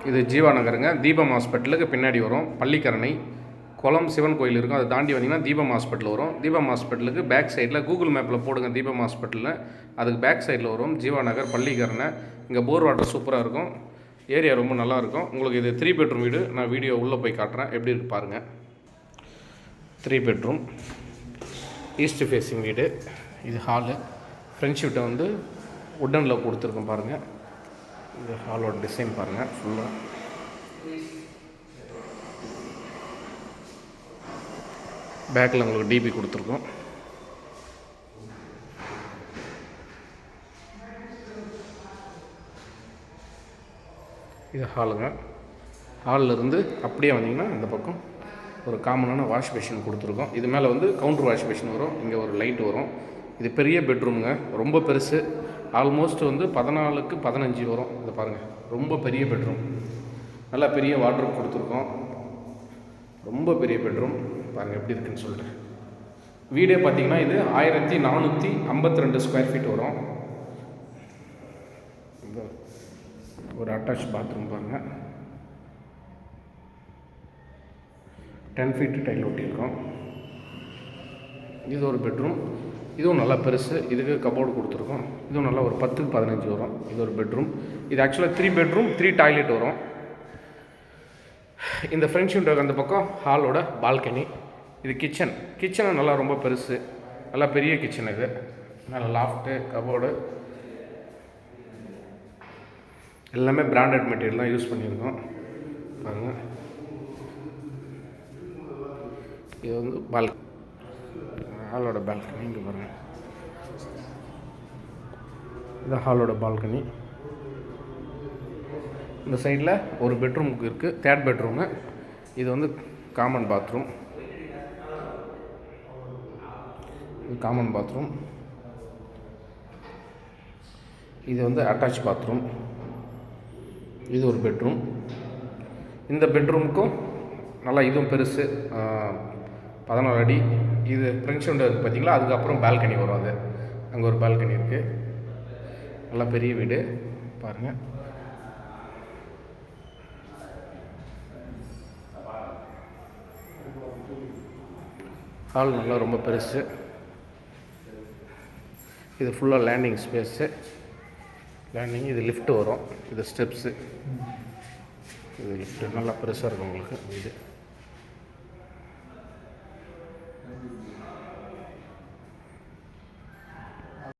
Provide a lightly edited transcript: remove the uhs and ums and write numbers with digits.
இது ஜீவா நகருங்க. தீபம் ஹாஸ்பிட்டலுக்கு பின்னாடி வரும். பள்ளிக்கரணை குளம் சிவன் கோயில் இருக்கும். அதை தாண்டி வந்தீங்கன்னா தீபம் ஹாஸ்பிட்டல் வரும். தீபம் ஹாஸ்பிட்டலுக்கு பேக் சைடில் கூகுள் மேப்பில் போடுங்க தீபம் ஹாஸ்பிட்டலில், அதுக்கு பேக் சைடில் வரும் ஜீவா நகர் பள்ளிக்கரணை. இங்கே போர் வாட்டர் சூப்பராக இருக்கும். ஏரியா ரொம்ப நல்லாயிருக்கும். உங்களுக்கு இது 3 பெட்ரூம் வீடு. நான் வீடியோ உள்ளே போய் காட்டுறேன், எப்படி இருக்குது பாருங்கள். 3 பெட்ரூம் ஈஸ்ட் ஃபேஸிங் வீடு. இது ஹாலு. ஃப்ரெஞ்ச் வீட்டை வந்து உட்டனில் கொடுத்துருக்கோம் பாருங்கள். இது ஹாலோட டிசைன் பாருங்கள் ஃபுல்லாக. பேக்கில் உங்களுக்கு டிபி கொடுத்துருக்கோம். இது ஹாலுங்க. ஹாலில் இருந்து அப்படியே வந்தீங்கன்னா இந்த பக்கம் ஒரு காமனான வாஷ் பேஷன் கொடுத்துருக்கோம். இது மேலே வந்து கவுண்டர் வாஷ் பேஷன் வரும். இங்கே ஒரு லைட் வரும். இது பெரிய பெட்ரூமுங்க, ரொம்ப பெருசு. ஆல்மோஸ்ட் வந்து 14க்கு 15 வரும். இதை பாருங்கள், ரொம்ப பெரிய பெட்ரூம். நல்லா பெரிய வார்ட்ரோப் கொடுத்துருக்கோம். ரொம்ப பெரிய பெட்ரூம் பாருங்கள் எப்படி இருக்குன்னு சொல்லிட்டு. வீடே பார்த்தீங்கன்னா இது 1452 ஸ்கொயர் ஃபீட் வரும். ஒரு அட்டாச் பாத்ரூம் பாருங்கள். 10 ஃபீட்டு டைல் ஒட்டியிருக்கோம். இது ஒரு பெட்ரூம். இதுவும் நல்லா பெருசு. இதுக்கு கபோர்டு கொடுத்துருக்கோம். இதுவும் நல்லா ஒரு 10க்கு 15 வரும். இது ஒரு பெட்ரூம். இது ஆக்சுவலாக 3 பெட்ரூம் 3 டாய்லெட் வரும். இந்த ஃப்ரெஞ்ச் விண்டோக்கு அந்த பக்கம் ஹாலோட பால்கனி. இது கிச்சனும் நல்லா ரொம்ப பெருசு, நல்லா பெரிய கிச்சன். இது நல்லா லாஃப்ட்டு கபோர்டு எல்லாமே பிராண்டட் மெட்டீரியல் தான் யூஸ் பண்ணியிருக்கோம் பாருங்கள். இது வந்து ஹாலோட பால்கனி. இங்கே பாருங்கள், இது ஹாலோட பால்கனி. இந்த சைடில் ஒரு பெட்ரூமுக்கு இருக்குது, 3rd பெட்ரூமு. இது வந்து காமன் பாத்ரூம். இது காமன் பாத்ரூம். இது வந்து அட்டாச் பாத்ரூம். இது ஒரு பெட்ரூம். இந்த பெட்ரூமுக்கும் நல்லா இதுவும் பெருசு, 14 அடி. இது ஃப்ரெஞ்ச் விண்டோ இருக்குது பார்த்தீங்களா, அதுக்கப்புறம் பால்கனி வரும். அது அங்கே ஒரு பால்கனி இருக்குது. நல்லா பெரிய வீடு பாருங்கள். ஹால் நல்லா ரொம்ப பெருசு. இது ஃபுல்லாக லேண்டிங் ஸ்பேஸு. லேண்டிங். இது லிஃப்ட்டு வரும். இது ஸ்டெப்ஸு. இது லிஃப்ட்டு நல்லா பெருசாக இருக்கும் உங்களுக்கு வீடு.